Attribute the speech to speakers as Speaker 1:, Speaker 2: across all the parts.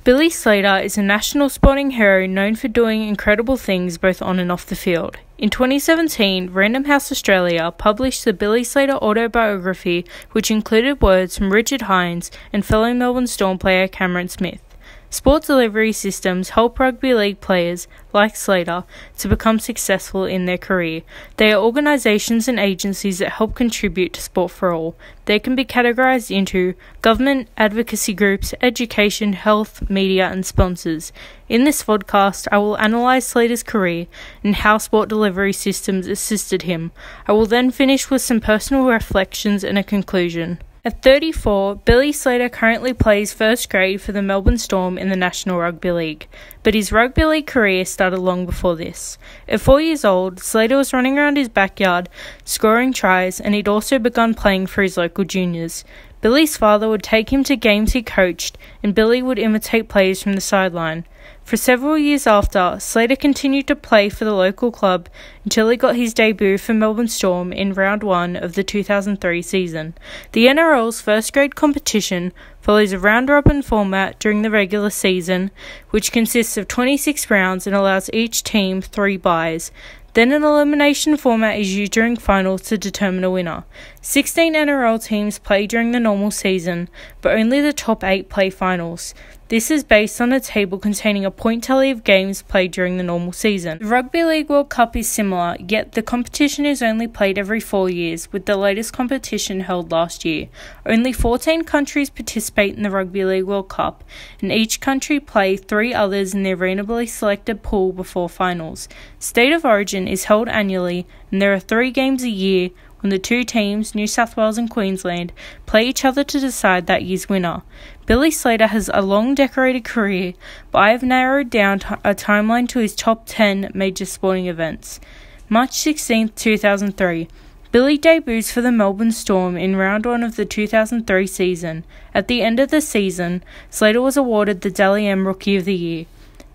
Speaker 1: Billy Slater is a national sporting hero known for doing incredible things both on and off the field. In 2017, Random House Australia published the Billy Slater autobiography, which included words from Richard Hines and fellow Melbourne Storm player Cameron Smith. Sport delivery systems help rugby league players, like Slater, to become successful in their career. They are organisations and agencies that help contribute to sport for all. They can be categorised into government, advocacy groups, education, health, media and sponsors. In this podcast, I will analyse Slater's career and how sport delivery systems assisted him. I will then finish with some personal reflections and a conclusion. At 34, Billy Slater currently plays first grade for the Melbourne Storm in the National Rugby League, but his rugby league career started long before this. At 4 years old, Slater was running around his backyard, scoring tries, and he'd also begun playing for his local juniors. Billy's father would take him to games he coached, and Billy would imitate plays from the sideline. For several years after, Slater continued to play for the local club until he got his debut for Melbourne Storm in round 1 of the 2003 season. The NRL's first grade competition follows a round-robin format during the regular season, which consists of 26 rounds and allows each team 3 byes. Then an elimination format is used during finals to determine a winner. 16 NRL teams play during the normal season, but only the top 8 play finals. This is based on a table containing a point tally of games played during the normal season. The Rugby League World Cup is similar, yet the competition is only played every 4 years, with the latest competition held last year. Only 14 countries participate in the Rugby League World Cup, and each country play 3 others in their randomly selected pool before finals. State of Origin is held annually, and there are 3 games a year when the 2 teams, New South Wales and Queensland, play each other to decide that year's winner. Billy Slater has a long decorated career, but I have narrowed down a timeline to his top 10 major sporting events. March 16, 2003. Billy debuts for the Melbourne Storm in round 1 of the 2003 season. At the end of the season, Slater was awarded the Dally M Rookie of the Year.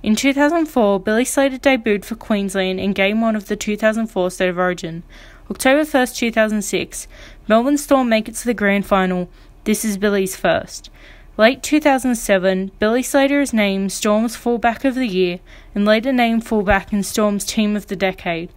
Speaker 1: In 2004, Billy Slater debuted for Queensland in Game 1 of the 2004 State of Origin. October 1st, 2006, Melbourne Storm make it to the grand final. This is Billy's first. Late 2007, Billy Slater is named Storm's Fullback of the Year and later named Fullback in Storm's Team of the Decade.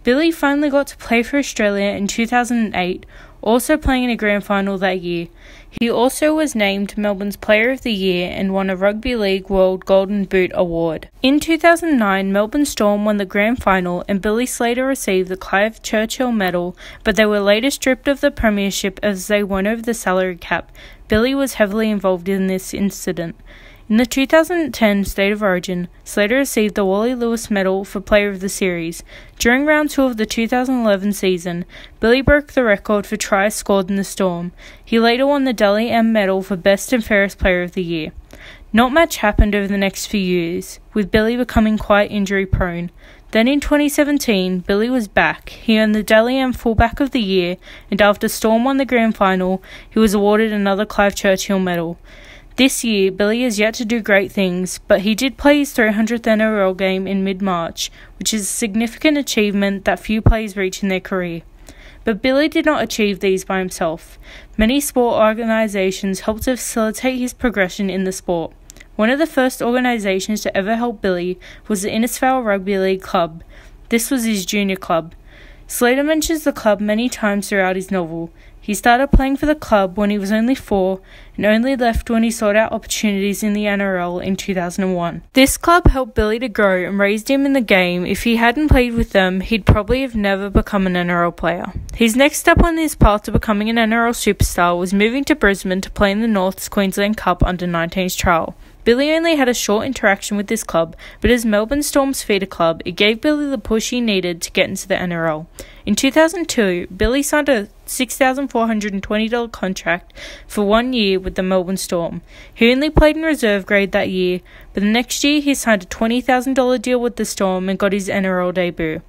Speaker 1: Billy finally got to play for Australia in 2008, also playing in a grand final that year. He also was named Melbourne's Player of the Year and won a Rugby League World Golden Boot Award. In 2009, Melbourne Storm won the grand final and Billy Slater received the Clive Churchill Medal, but they were later stripped of the premiership as they went over the salary cap. Billy was heavily involved in this incident. In the 2010 State of Origin, Slater received the Wally Lewis Medal for Player of the Series. During round 2 of the 2011 season, Billy broke the record for tries scored in the Storm. He later won the Dally M Medal for Best and Fairest Player of the Year. Not much happened over the next few years, with Billy becoming quite injury-prone. Then in 2017, Billy was back. He earned the Dally M Fullback of the Year, and after Storm won the grand final, he was awarded another Clive Churchill Medal. This year, Billy has yet to do great things, but he did play his 300th NRL game in mid-March, which is a significant achievement that few players reach in their career. But Billy did not achieve these by himself. Many sport organisations helped to facilitate his progression in the sport. One of the first organisations to ever help Billy was the Innisfail Rugby League Club. This was his junior club. Slater mentions the club many times throughout his novel. He started playing for the club when he was only 4 and only left when he sought out opportunities in the NRL in 2001. This club helped Billy to grow and raised him in the game. If he hadn't played with them, he'd probably have never become an NRL player. His next step on his path to becoming an NRL superstar was moving to Brisbane to play in the North's Queensland Cup Under-19s trial. Billy only had a short interaction with this club, but as Melbourne Storm's feeder club, it gave Billy the push he needed to get into the NRL. In 2002, Billy signed a $6,420 contract for 1 year with the Melbourne Storm. He only played in reserve grade that year, but the next year he signed a $20,000 deal with the Storm and got his NRL debut.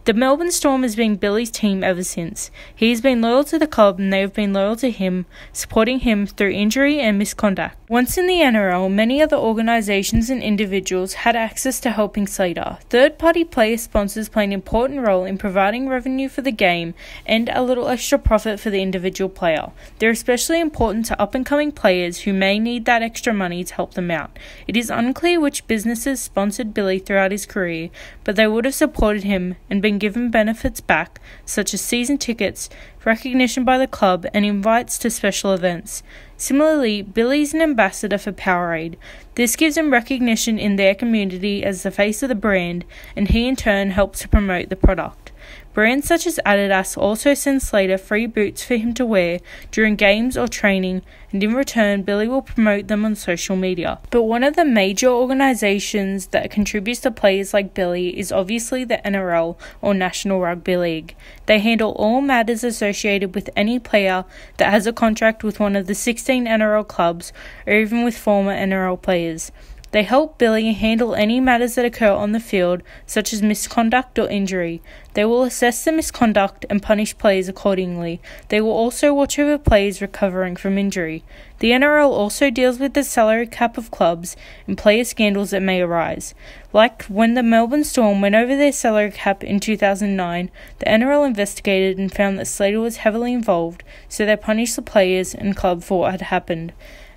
Speaker 1: The Melbourne Storm has been Billy's team ever since. He has been loyal to the club and they have been loyal to him, supporting him through injury and misconduct. Once in the NRL, many other organisations and individuals had access to helping Slater. Third-party player sponsors play an important role in providing revenue for the game and a little extra profit for the individual player. They're especially important to up-and-coming players who may need that extra money to help them out. It is unclear which businesses sponsored Billy throughout his career, but they would have supported him and been given benefits back, such as season tickets, recognition by the club, and invites to special events. Similarly, Billy is an ambassador for Powerade. This gives him recognition in their community as the face of the brand, and he in turn helps to promote the product. Brands such as Adidas also send Slater free boots for him to wear during games or training, and in return Billy will promote them on social media. But one of the major organisations that contributes to players like Billy is obviously the NRL, or National Rugby League. They handle all matters associated with any player that has a contract with one of the 16 NRL clubs, or even with former NRL players. They help Billy handle any matters that occur on the field, such as misconduct or injury. They will assess the misconduct and punish players accordingly. They will also watch over players recovering from injury. The NRL also deals with the salary cap of clubs and player scandals that may arise. Like when the Melbourne Storm went over their salary cap in 2009, the NRL investigated and found that Slater was heavily involved, so they punished the players and club for what had happened.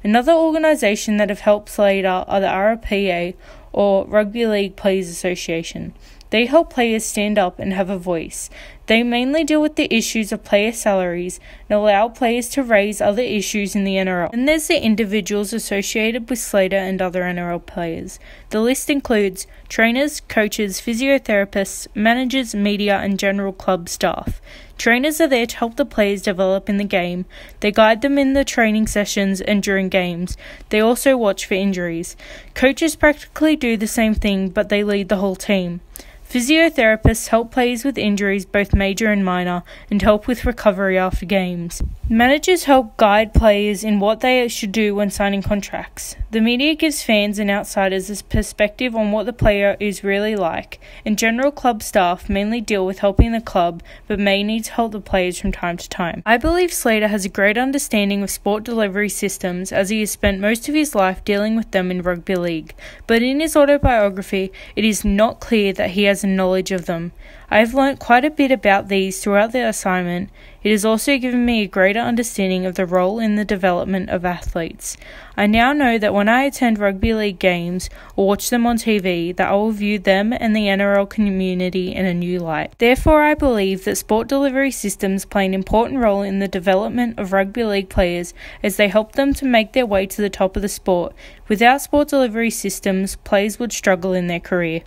Speaker 1: Another organisation that have helped Slater are the RPA, or Rugby League Players Association. They help players stand up and have a voice. They mainly deal with the issues of player salaries and allow players to raise other issues in the NRL. And there's the individuals associated with Slater and other NRL players. The list includes trainers, coaches, physiotherapists, managers, media, and general club staff. Trainers are there to help the players develop in the game. They guide them in the training sessions and during games. They also watch for injuries. Coaches practically do the same thing, but they lead the whole team. Physiotherapists help players with injuries, both major and minor, and help with recovery after games. Managers help guide players in what they should do when signing contracts. The media gives fans and outsiders a perspective on what the player is really like, and general club staff mainly deal with helping the club, but may need to help the players from time to time. I believe Slater has a great understanding of sport delivery systems, as he has spent most of his life dealing with them in rugby league, but in his autobiography, it is not clear that he has a knowledge of them. I have learnt quite a bit about these throughout the assignment. It has also given me a greater understanding of the role in the development of athletes. I now know that when I attend rugby league games or watch them on TV, that I will view them and the NRL community in a new light. Therefore, I believe that sport delivery systems play an important role in the development of rugby league players, as they help them to make their way to the top of the sport. Without sport delivery systems, players would struggle in their career.